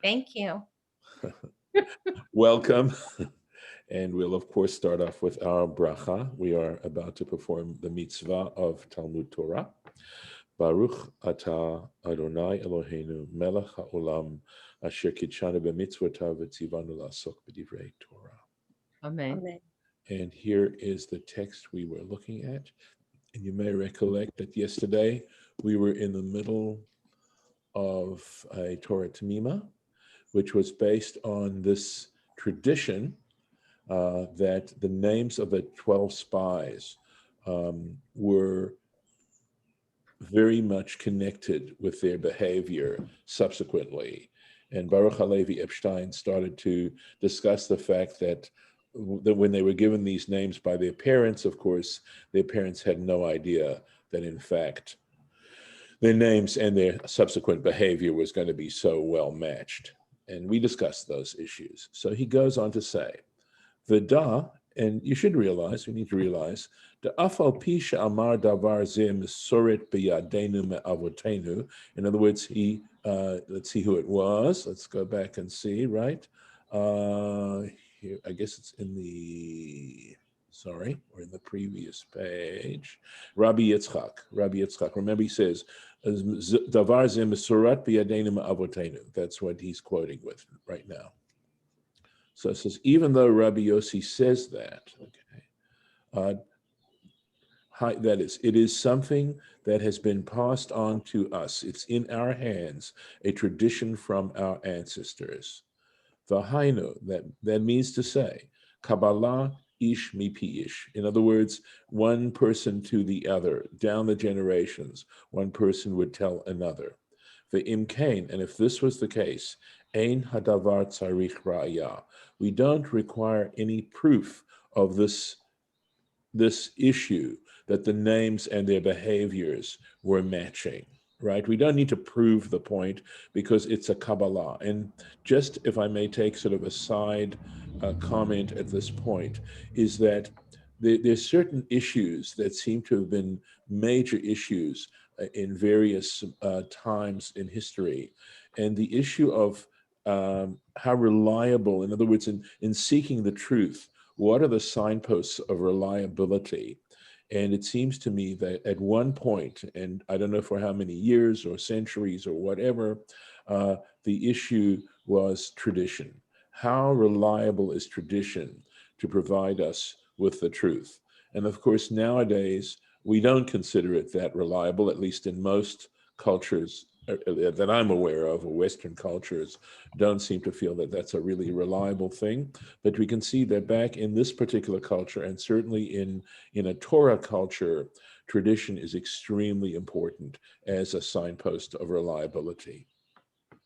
Thank you. Welcome. And we'll, of course, start off with our bracha. We are about to perform the mitzvah of Talmud Torah. Baruch atah Adonai Eloheinu melech haolam asher kitshanu b'mitzvotav v'tzivanu la'asok b'divrei Torah. Amen. Amen. And here is the text we were looking at. And you may recollect that yesterday we were in the middle of a Torah Temimah, which was based on this tradition that the names of the 12 spies were very much connected with their behavior subsequently. And Baruch Halevi Epstein started to discuss the fact that when they were given these names by their parents, of course, their parents had no idea that in fact their names and their subsequent behavior was going to be so well matched. And we discussed those issues. So he goes on to say, V'da, and you should realize, we need to realize, the afal pisha amar davar zeh mesoret b'yadenu me'avotenu. In other words, he, let's see who it was. Let's go back and see, right? Here, I guess it's in the, sorry, or in the previous page. Rabbi Yitzchak. Remember, he says, davar zeh mesoret b'yadenu me'avotenu. That's what he's quoting with right now. So it says, even though Rabbi Yossi says that, okay, that is, it is something that has been passed on to us. It's in our hands, a tradition from our ancestors. V'hainu, that means to say, Kabbalah ish mipi ish. In other words, one person to the other, down the generations, one person would tell another. V'im kain, and if this was the case, ein hadavar tzarich ra'aya. We don't require any proof of this issue that the names and their behaviors were matching, right? We don't need to prove the point because it's a Kabbalah. And just if I may take sort of a side comment at this point, is that there's certain issues that seem to have been major issues in various times in history. And the issue of how reliable, in other words, in seeking the truth, what are the signposts of reliability? And it seems to me that at one point, and I don't know for how many years or centuries or whatever, the issue was tradition. How reliable is tradition to provide us with the truth? And of course, nowadays, we don't consider it that reliable, at least in most cultures that I'm aware of, or Western cultures don't seem to feel that that's a really reliable thing. But we can see that back in this particular culture, and certainly in a Torah culture, tradition is extremely important as a signpost of reliability. I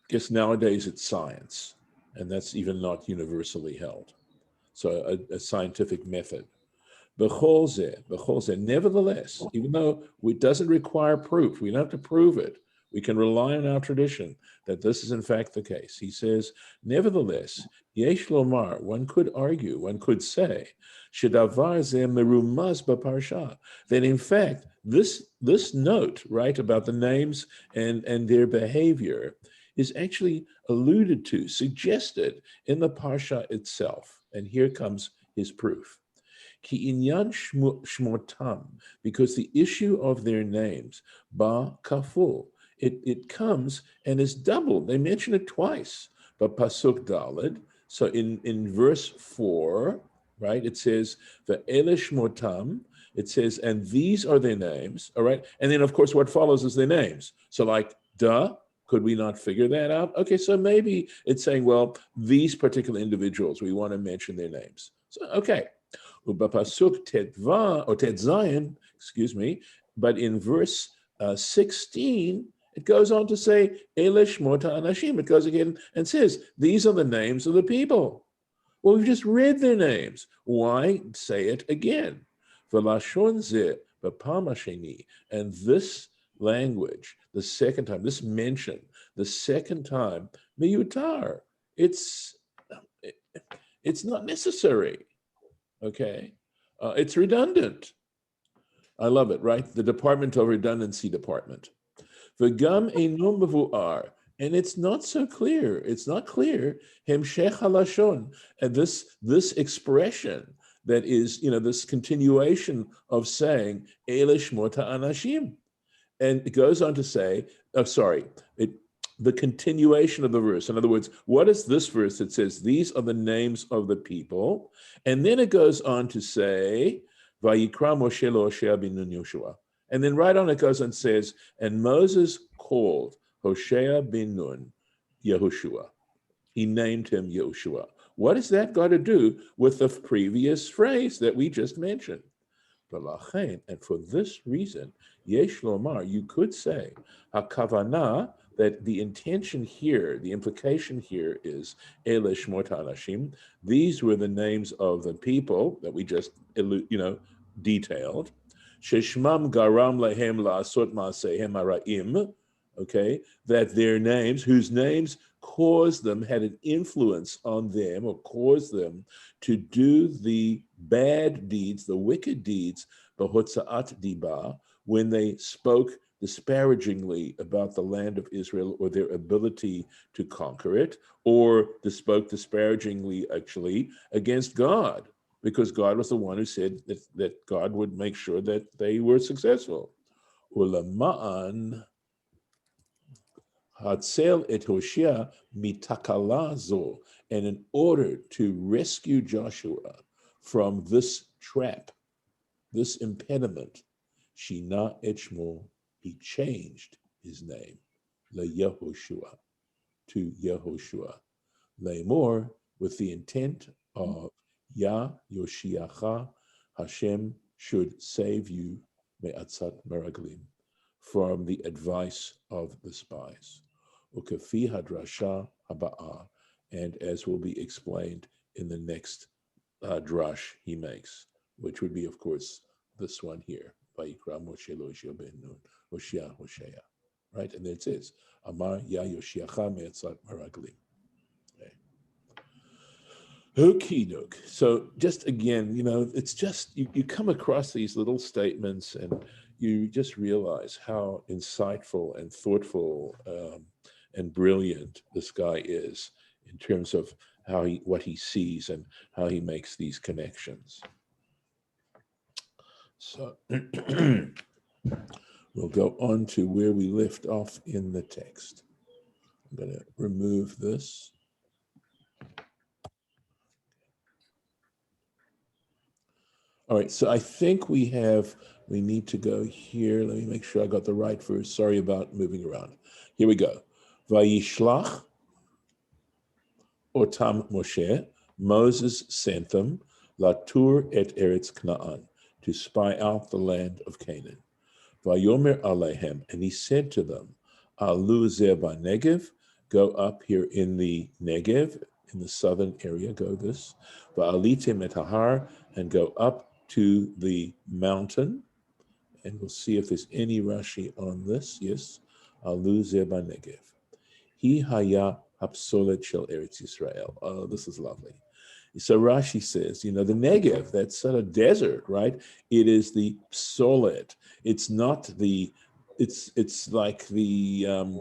guess nowadays it's science, and that's even not universally held. So a scientific method. B'chol zeh, nevertheless, even though it doesn't require proof, we don't have to prove it. We can rely on our tradition that this is in fact the case. He says, nevertheless, yesh lomar, one could argue, one could say, shedavar zeh merumaz b'parsha, that in fact, this note, right, about the names and their behavior is actually alluded to, suggested in the parsha itself. And here comes his proof. Ki inyan shmotam, because the issue of their names, ba kaful, it comes and is doubled. They mention it twice. But pasuk daled, so in verse 4, right, it says, the shmotam, it says, and these are their names, all right? And then, of course, what follows is their names. So like, duh, could we not figure that out? Okay, so maybe it's saying, well, these particular individuals, we want to mention their names. So, okay. Ubapasuk tetva or tetzayin, excuse me, but in verse 16, it goes on to say Elish Mota Anashim. It goes again and says, these are the names of the people. Well, we've just read their names. Why say it again? Velashon zeh b'pam hasheni, and this language, the second time, this mention, the second time, miyutar. It's not necessary. Okay, it's redundant. I love it, right? The Department of Redundancy Department. V'gam eino mevu'ar, And it's not so clear. It's not clear. Hemshech halashon, and this expression that is, this continuation of saying Elish mota anashim, and it goes on to say, the continuation of the verse. In other words, what is this verse that says these are the names of the people, and then it goes on to say, Vayikra Moshe lo Hoshea bin Nun Yoshua, and then right on it goes and says, and Moses called Hoshea bin Nun Yehoshua. He named him Yehoshua. What has that got to do with the previous phrase that we just mentioned? And for this reason, Yesh Lomar, you could say, Hakavana, that the intention here, the implication here is Ele Shmot Anashim. These were the names of the people that we just, detailed. Sheshmam Garam Lehem La'asot Ma'asehem Ara'im, okay, that their names, whose names caused them, had an influence on them or caused them to do the bad deeds, the wicked deeds, Behotza'at Diba, when they spoke disparagingly about the land of Israel or their ability to conquer it, or they spoke disparagingly actually against God, because God was the one who said that God would make sure that they were successful. Ulama'an Hatzel et Hoshea mitakala zo, and in order to rescue Joshua from this trap, this impediment, Shina et Shmo, he changed his name, LeYehoshua, to Yehoshua, Lemor, with the intent of Ya Yoshiacha, Hashem should save you, Me'atzat Meraglim, from the advice of the spies. Ukafi hadrasha haba'ah, and as will be explained in the next drash he makes, which would be, of course, this one here, Vayikra Moshe lo Hoshea ben Nun, Hoshea, right? And then it says, Amar Ya Yoshiacha Me'atzat Meraglim. Okie doke. So just again, it's just, you come across these little statements and you just realize how insightful and thoughtful and brilliant this guy is in terms of what he sees and how he makes these connections. So we'll go on to where we left off in the text. I'm going to remove this. All right, so I think we need to go here. Let me make sure I got the right verse. Sorry about moving around. Here we go. Vayishlach otam Moshe, Moses sent them, latur et eretz Canaan, to spy out the land of Canaan. Vayomer alehem, and he said to them, Alu zeba Negev, go up here in the Negev, in the southern area, go this. Va'alitem et Har, and go up to the mountain, and we'll see if there's any Rashi on this. Yes, Alu zeba Negev. Hi haya hapsolet shel Eretz Yisrael. Oh, this is lovely. So Rashi says, the Negev, that's sort of desert, right? It is the psolet. It's not the, it's like the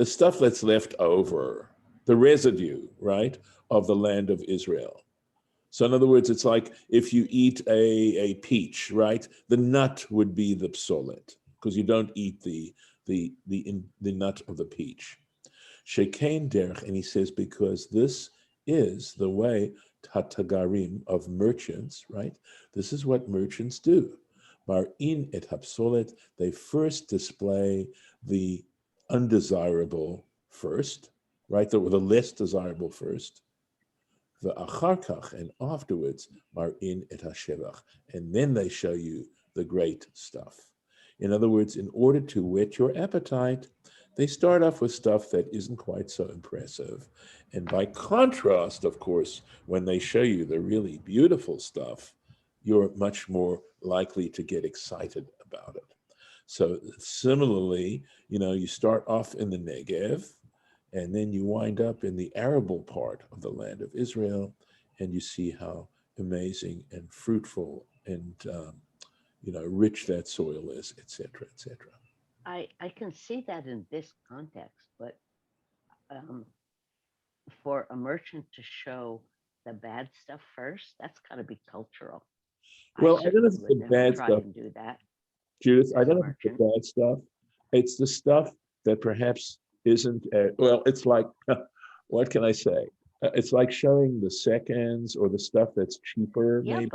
stuff that's left over, the residue, right, of the land of Israel. So in other words, it's like if you eat a peach, right? The nut would be the psolet, because you don't eat the nut of the peach. Shekain derech, and he says, because this is the way tatagarim of merchants, right? This is what merchants do. Mar'in et hapsolet, they first display the undesirable first, right? The less desirable first. The acharkach, and afterwards, mar'in et hashevach, and then they show you the great stuff. In other words, in order to whet your appetite, they start off with stuff that isn't quite so impressive. And by contrast, of course, when they show you the really beautiful stuff, you're much more likely to get excited about it. So similarly, you start off in the Negev, and then you wind up in the arable part of the land of Israel, and you see how amazing and fruitful and rich that soil is, etc., etc. I can see that in this context, but um, for a merchant to show the bad stuff first, that's got to be cultural. I Well, I don't know certainly if it's would the never bad try stuff, and do that Judith. I as a don't know if it's merchant. the bad stuff. It's the stuff that perhaps isn't, well, it's like, what can I say? It's like showing the seconds or the stuff that's cheaper, Yeah, maybe.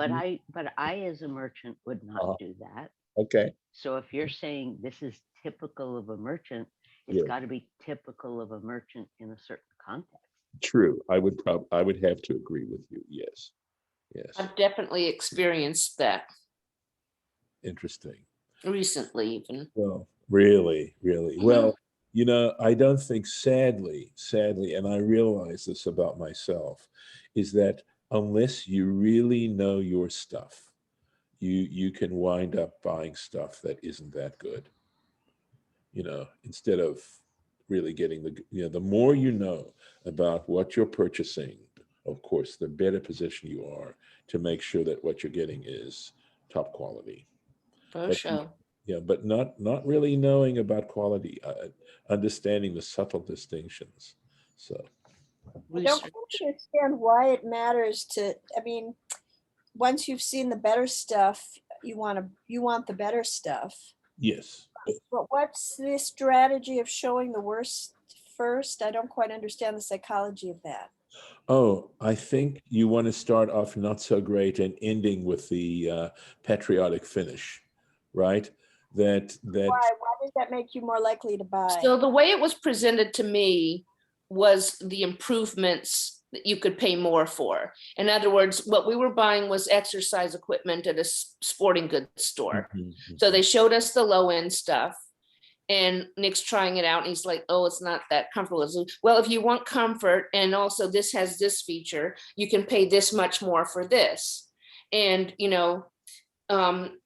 but I as a merchant would not Uh, do that. okay. So if you're saying this is typical of a merchant, it's Yeah, got to be typical of a merchant in a certain context. true. I would have to agree with you. Yes. Yes. I've definitely experienced that Interesting. recently, even. Well, really, really. Well, I don't think, sadly, and I realize this about myself, is that unless you really know your stuff, you can wind up buying stuff that isn't that good. Instead of really getting the more you know about what you're purchasing, of course, the better position you are to make sure that what you're getting is top quality. For But sure. yeah, but not really knowing about quality, understanding the subtle distinctions. So I don't Research. quite understand why it matters to, I mean, once you've seen the better stuff, you want the better stuff. yes. But what's the strategy of showing the worst first? I don't quite understand the psychology of that. Oh, I think you want to start off not so great and ending with the patriotic finish, right? That Why does that make you more likely to buy? So the way it was presented to me was the improvements that you could pay more for. In other words, what we were buying was exercise equipment at a sporting goods store. Mhm, So they showed us the low end stuff. And Nick's trying it out and he's like, oh, it's not that comfortable. Well, if you want comfort and also this has this feature, you can pay this much more for this. And, um,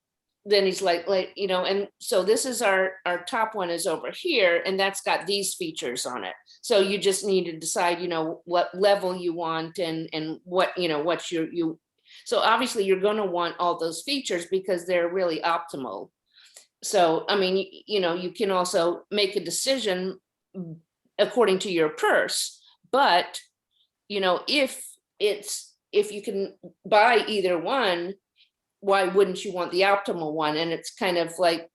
then he's like, and so this is our top one is over here and that's got these features on it. So you just need to decide, what level you want and what, what you, so obviously you're going to want all those features because they're really optimal. So, I mean, you can also make a decision according to your purse, but, if you can buy either one, why wouldn't you want the optimal one? And it's kind of like,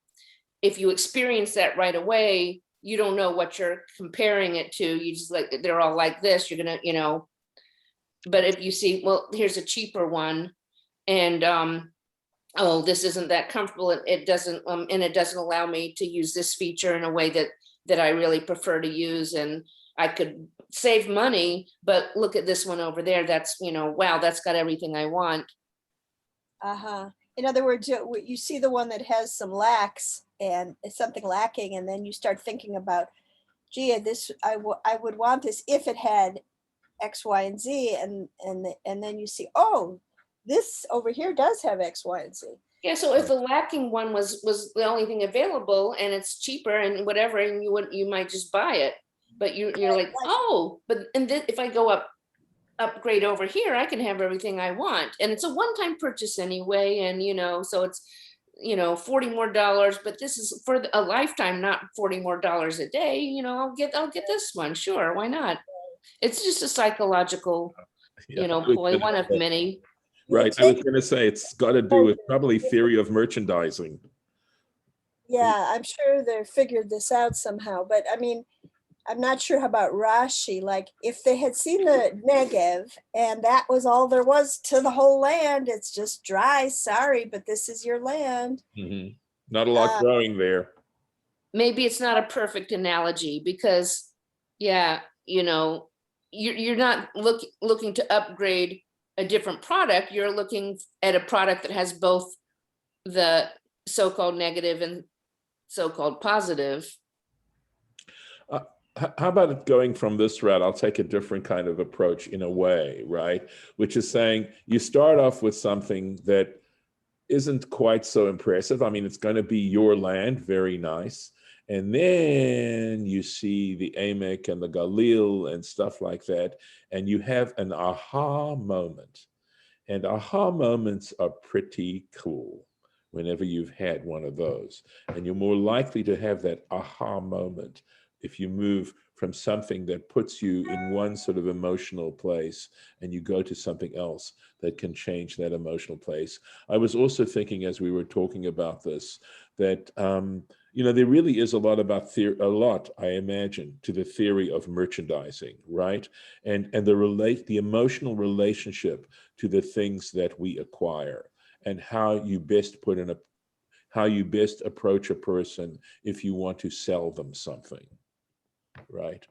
if you experience that right away, you don't know what you're comparing it to. You just like, they're all like this, you're gonna, but if you see, well, here's a cheaper one and, oh, this isn't that comfortable. It doesn't, and it doesn't allow me to use this feature in a way that I really prefer to use. And I could save money, but look at this one over there. That's, wow, that's got everything I want. Uh-huh. In other words, you see the one that has some lacks and something lacking, and then you start thinking about, gee, I would want this if it had X, Y, and Z, and then you see, oh, this over here does have X, Y, and Z. Yeah, so if the lacking one was the only thing available and it's cheaper and whatever, and you might just buy it, but you're like, oh, but and then if I go upgrade over here, I can have everything I want, and it's a one-time purchase anyway, and so it's $40 more, but this is for a lifetime, not $40 more a day. I'll get this one, sure, why not? It's just a psychological, ploy, one of many. Right. I was going to say it's got to do with probably theory of merchandising. Yeah, I'm sure they figured this out somehow, but I mean, I'm not sure about Rashi. Like, if they had seen the Negev and that was all there was to the whole land, it's just dry. Sorry, but this is your land. Mm-hmm. Not a lot growing there. Maybe it's not a perfect analogy because, yeah, you're not looking to upgrade a different product. You're looking at a product that has both the so-called negative and so-called positive. How about it going from this route? I'll take a different kind of approach in a way, right? Which is saying you start off with something that isn't quite so impressive. I mean, it's going to be your land, very nice. And then you see the Amek and the Galil and stuff like that, and you have an aha moment. And aha moments are pretty cool whenever you've had one of those. And you're more likely to have that aha moment if you move from something that puts you in one sort of emotional place and you go to something else that can change that emotional place. I was also thinking as we were talking about this, that, there really is a lot about I imagine, to the theory of merchandising, right? And the emotional relationship to the things that we acquire, and how you best approach a person if you want to sell them something, right?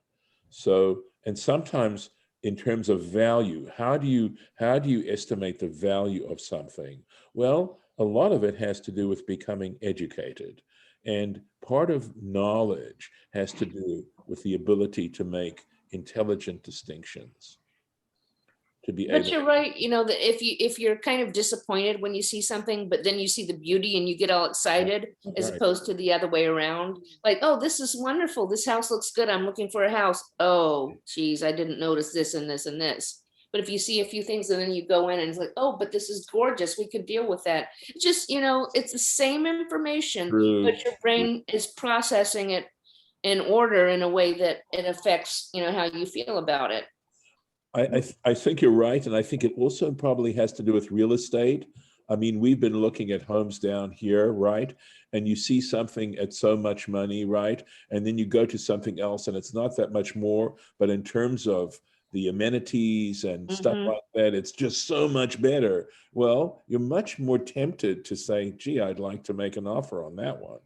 So, and sometimes in terms of value, how do you estimate the value of something? Well, a lot of it has to do with becoming educated. And part of knowledge has to do with the ability to make intelligent distinctions, to be But able. you're right, that if you're kind of disappointed when you see something, but then you see the beauty and you get all excited, as Right. opposed to the other way around. Like, oh, this is wonderful. This house looks good. I'm looking for a house. Oh, geez, I didn't notice this and this and this. But if you see a few things and then you go in and it's like, oh, but this is gorgeous. We could deal with that. Just, it's the same information, True. but your brain is processing it in order in a way that it affects, how you feel about it. I think you're right. And I think it also probably has to do with real estate. I mean, we've been looking at homes down here, right? And you see something at so much money, right? And then you go to something else and it's not that much more, but in terms of the amenities and stuff Mhm. like that, it's just so much better. Well, you're much more tempted to say, gee, I'd like to make an offer on that one.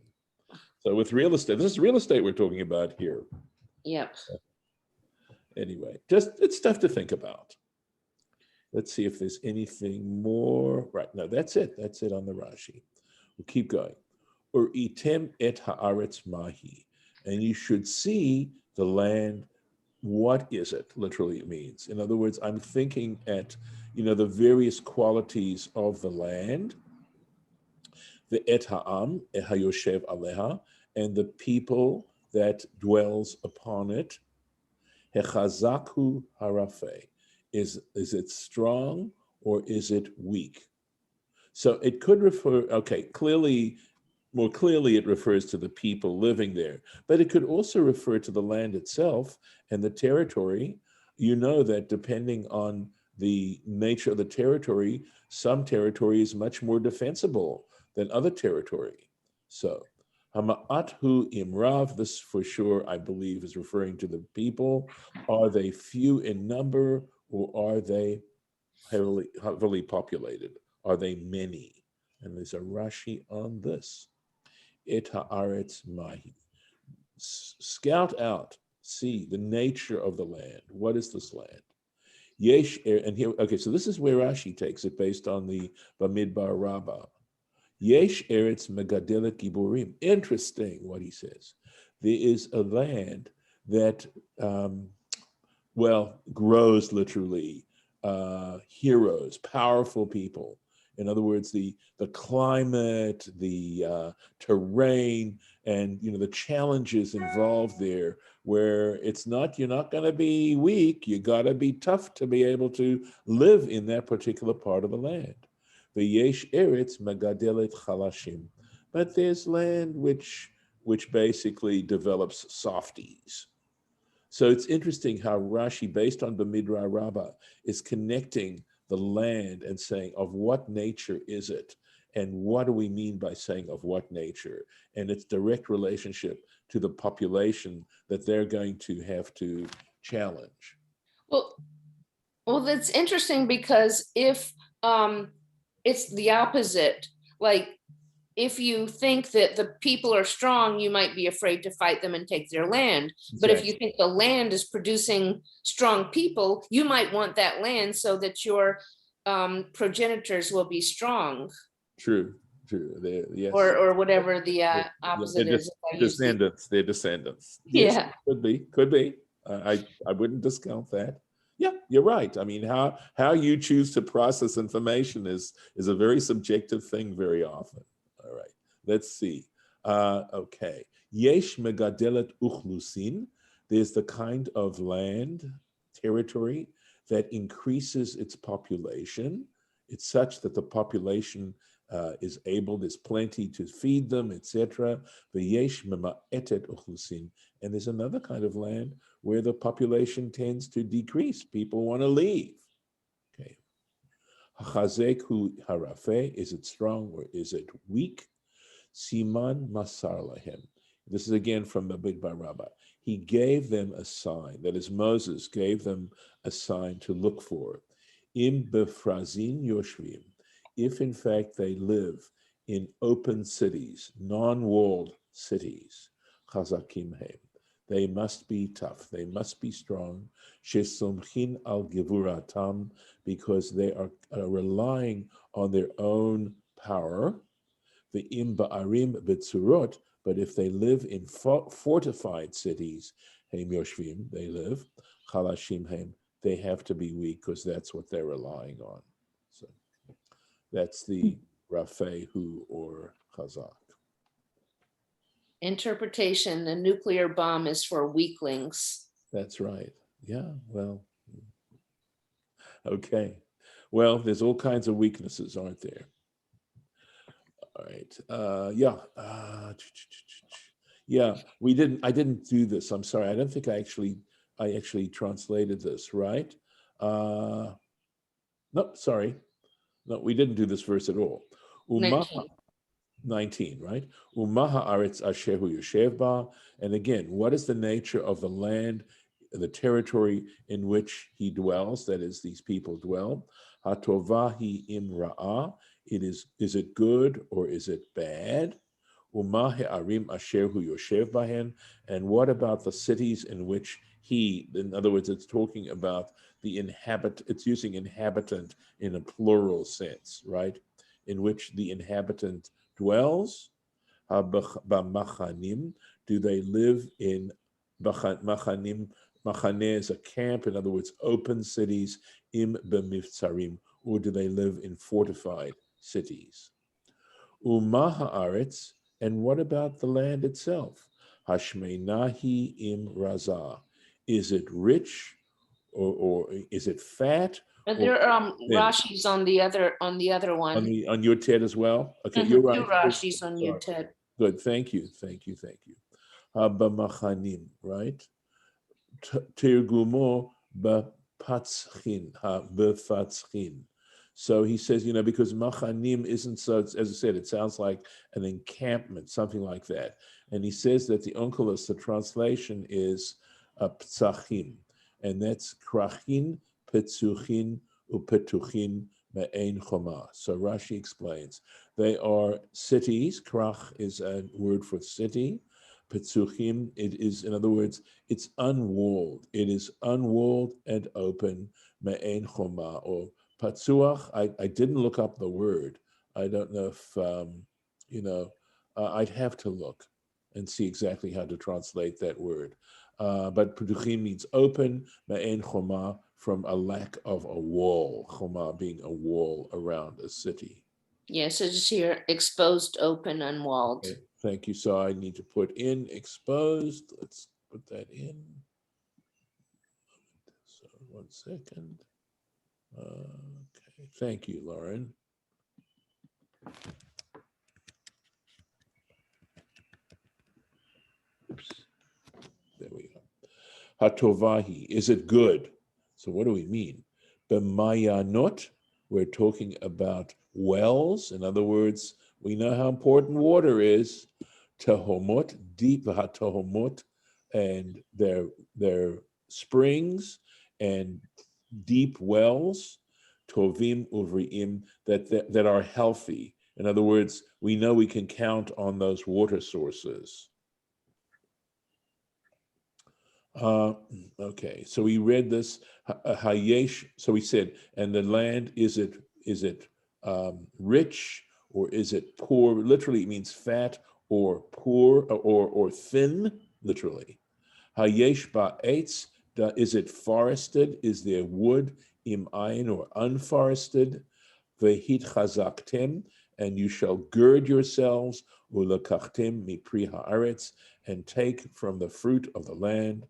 So with real estate, this is real estate we're talking about here. Yep. Anyway, just it's stuff to think about. Let's see if there's anything more. Right, no, that's it. That's it on the Rashi. We'll keep going. Or item et haaretz mahi. And you should see the land. What is it? Literally it means. In other words, I'm thinking at, the various qualities of the land. The et ha'am, hayoshev aleha, and the people that dwells upon it. Hechazakhu harafe. Is it strong or is it weak? So it could refer, more clearly it refers to the people living there, but it could also refer to the land itself and the territory. You know that depending on the nature of the territory, some territory is much more defensible than other territory. So Hama'athu imrav, this for sure, I believe, is referring to the people. Are they few in number or are they heavily populated? Are they many? And there's a Rashi on this. Et haaretz mahi. Scout out, see the nature of the land. What is this land? Yesh, and here, okay, so this is where Rashi takes it based on the Bamidbar Rabbah. Yesh eretz megadelet giburim. Interesting what he says. There is a land that, grows literally heroes, powerful people. In other words, the climate, the terrain, and the challenges involved there, where you're not going to be weak. You got to be tough to be able to live in that particular part of the land. The yesh eretz megadelet chalashim, but there's land which basically develops softies. So it's interesting how Rashi, based on Bamidbar Rabbah, is connecting the land and saying, of what nature is it? And what do we mean by saying of what nature? And its direct relationship to the population that they're going to have to challenge. Well, that's interesting because if it's the opposite, like if you think that the people are strong, you might be afraid to fight them and take their land. But if you think the land is producing strong people, you might want that land so that your progenitors will be strong. True. Yes. Or whatever the opposite is. Their descendants. Yeah. Yes, could be. I wouldn't discount that. Yeah, you're right. I mean, how you choose to process information is a very subjective thing very often. All right, let's see. Okay. Yesh megadelet uchlusin. There's the kind of land, territory that increases its population. It's such that the population is able, there's plenty to feed them, etc. And there's another kind of land where the population tends to decrease. People want to leave. Okay. Hachazek hu harafe, is it strong or is it weak? Siman masar lahem. This is again from the Big Barabba. He gave them a sign, that is, Moses gave them a sign to look for. Im befrazin yoshvim, if in fact they live in open cities, non-walled cities, chazakim heim, they must be tough, they must be strong, shesomchin al gevuratam, because they are relying on their own power, the im ba'arim betzurot, but if they live in fortified cities, heim yoshvim, they live, chalashim heim, they have to be weak because that's what they're relying on. So that's the Rafehu or Chazak. Interpretation, the nuclear bomb is for weaklings. That's right. Yeah, well, okay. Well, there's all kinds of weaknesses, aren't there? All right. Yeah, I didn't do this. I'm sorry. I don't think I actually translated this, right? No, sorry. No, we didn't do this verse at all. 19, right? Umaha aretz ashehu yoshev ba. And again, what is the nature of the land, the territory in which he dwells, that is, these people dwell? Hatovahi im ra'ah. Is it good or is it bad? Umahe arim ashehu yoshev bahen. And what about the cities in which he, in other words, it's talking about the it's using inhabitant in a plural sense, right? In which the inhabitant dwells. B'machanim, do they live in machanim? Machane is a camp, in other words, open cities. Im b'mivtzarim, or do they live in fortified cities? Umaha aretz, and what about the land itself? Hashmeinahi im razah, is it rich or is it fat? But there Rashi's on the other one. On your TED as well? Okay, you're right. Two Rashi's on your TED. Good, thank you. B'machanim, right? Tirgumo b'patzchin, b'fatzchin. So he says, because machanim isn't so, as I said, it sounds like an encampment, something like that. And he says that the onkelos, the translation is ptzachim, and that's krachin, petzuchin, upetuchin, me'ein choma. So Rashi explains, they are cities. Krach is a word for city. Petzuchim, it is, in other words, it's unwalled. It is unwalled and open, me'ein choma, or patzuach. I didn't look up the word. I don't know if, I'd have to look and see exactly how to translate that word. But petuchim means open, me'ein choma, from a lack of a wall, choma being a wall around a city. Yes, it's here, exposed, open, unwalled. Okay, thank you. So I need to put in exposed. Let's put that in. So 1 second. Okay, thank you, Lauren. Oops, there we go. Hatovahi, is it good? So what do we mean? B'mayanot, we're talking about wells. In other words, we know how important water is. Tahomot, deep hatohomot, and their springs and deep wells, tovim uvriim, that are healthy. In other words, we know we can count on those water sources. Okay, so we read this. Hayesh. So we said, and the land, is it rich or is it poor? Literally, it means fat or poor or thin. Literally, hayesh ba'etz. Is it forested? Is there wood? Im ayin, or unforested? Vehit chazaktem, and you shall gird yourselves. Ulakachtem mipri haaretz, and take from the fruit of the land.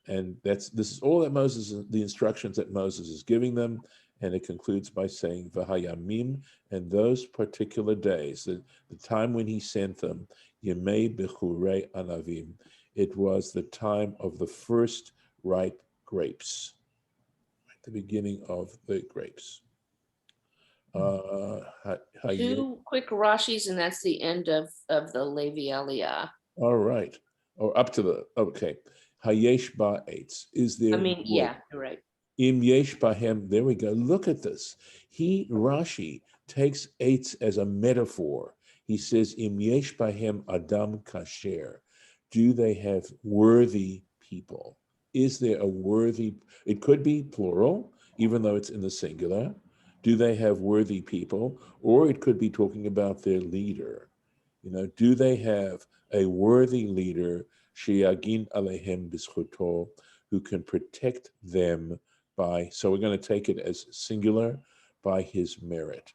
And this is all that the instructions that Moses is giving them. And it concludes by saying, V'hayamim, and those particular days, the time when he sent them, Yemei Bechurei Anavim, it was the time of the first ripe grapes, the beginning of the grapes. Two quick Rashis, and that's the end of the Levi Aliyah. All right. Or up to the, okay. Hayesh ba'etz. Is there? I mean, yeah, you're right. Im yesh bahem. There we go. Look at this. Rashi takes eitz as a metaphor. He says, Im yesh bahem adam kasher. Do they have worthy people? Is there a worthy, it could be plural, even though it's in the singular. Do they have worthy people? Or it could be talking about their leader. You know, do they have a worthy leader, Sheyagin Alehem B'zchuto, who can protect them by, so we're going to take it as singular, by his merit.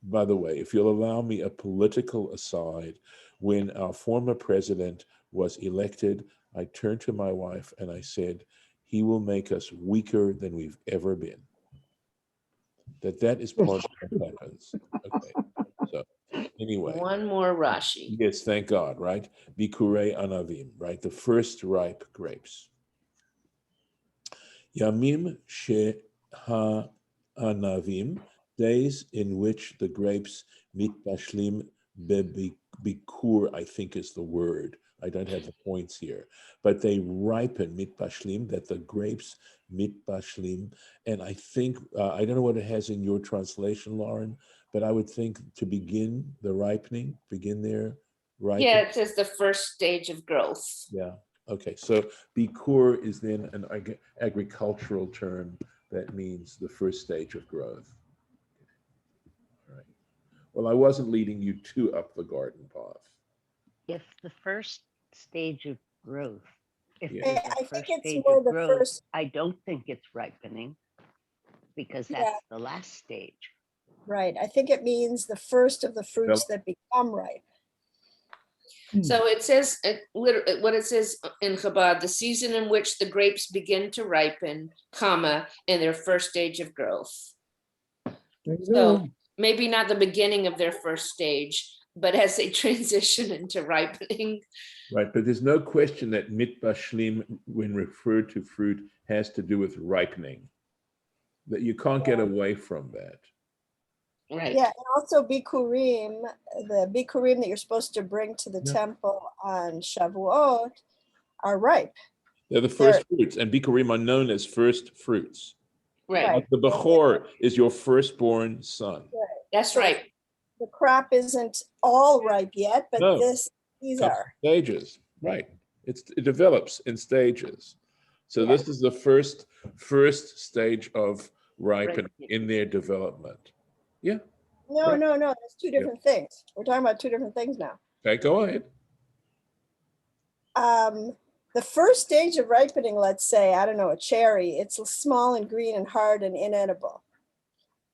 By the way, if you'll allow me a political aside, when our former president was elected, I turned to my wife and I said, he will make us weaker than we've ever been. That is part of what happens. Okay, so anyway. One more Rashi. Yes, thank God, right? Bikurei Anavim, right? The first ripe grapes. Yamim she ha-anavim, days in which the grapes mitbashlim bikur, I think is the word. I don't have the points here, but they ripen, mitbashlim, that the grapes mitbashlim, and I think, I don't know what it has in your translation, Lauren, but I would think to begin the ripening, begin there, ripen. Yeah, it says the first stage of growth. Yeah, okay, so bikur is then an agricultural term that means the first stage of growth. All right. Well, I wasn't leading you too up the garden path. If the first stage of growth, if Yeah. there's I a think first it's stage more of the growth, first- I don't think it's ripening because Yeah. that's the last stage. Right. I think it means the first of the fruits that become ripe. So it says, what it says in Chabad, the season in which the grapes begin to ripen, comma, in their first stage of growth. So maybe not the beginning of their first stage, but as they transition into ripening. Right, but there's no question that mitbashlim, when referred to fruit, has to do with ripening. That you can't get away from that. Right. Yeah, and also bikurim, the bikurim that you're supposed to bring to the Yeah. temple on Shavuot are ripe. They're the first fruits, and bikurim are known as first fruits. Right. Like the Bechor is your firstborn son. That's right. The crop isn't all ripe yet, but No. these Couple are. stages, right? It develops in stages. So Yeah. this is the first stage of ripening in their development. Yeah. No, Right. no, that's two different things. We're talking about two different things now. Okay, go ahead. The first stage of ripening, let's say, I don't know, a cherry, it's small and green and hard and inedible.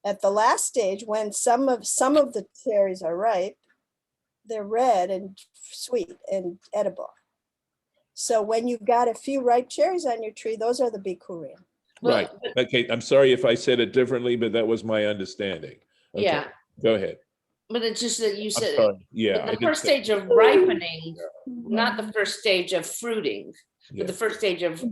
At the last stage, when some of the cherries are ripe, they're red and sweet and edible. So when you've got a few ripe cherries on your tree, those are the bikurim. Well, Right. Okay, I'm sorry if I said it differently, but that was my understanding. Okay, yeah, go ahead. but it's just that you I'm said sorry. Yeah. I the did first say- stage of ripening, not the first stage of fruiting, Yeah. but the first stage of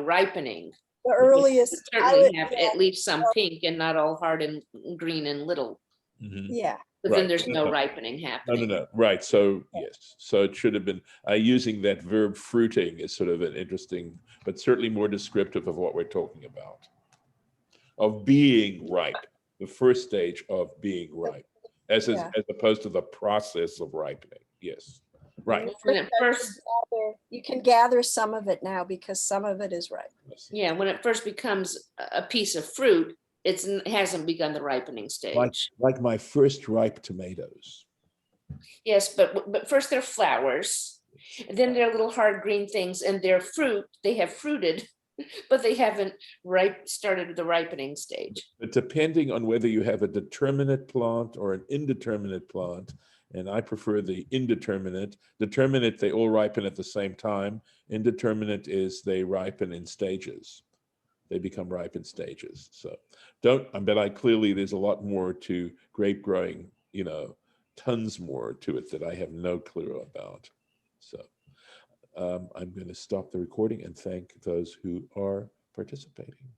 ripening. The earliest, Certainly have at least some pink and not all hard and green and little. Mhm. yeah. But Right. then there's no No. ripening No, happening. no. Right. So yes. So it should have been using that verb fruiting is sort of an interesting, but certainly more descriptive of what we're talking about. Of being ripe, the first stage of being ripe, as opposed to the process of ripening. Yes. Right. When it first, You can gather some of it now because some of it is ripe. yeah, when it first becomes a piece of fruit, it hasn't begun the ripening stage. Like my first ripe tomatoes. Yes, but first they're flowers, and then they're little hard green things, and they're fruit. They have fruited, but they haven't started the ripening stage. But depending on whether you have a determinate plant or an indeterminate plant, and I prefer the indeterminate. Determinate, they all ripen at the same time. Indeterminate is they ripen in stages. they become ripe in stages. So clearly there's a lot more to grape growing, tons more to it that I have no clue about. So I'm going to stop the recording and thank those who are participating.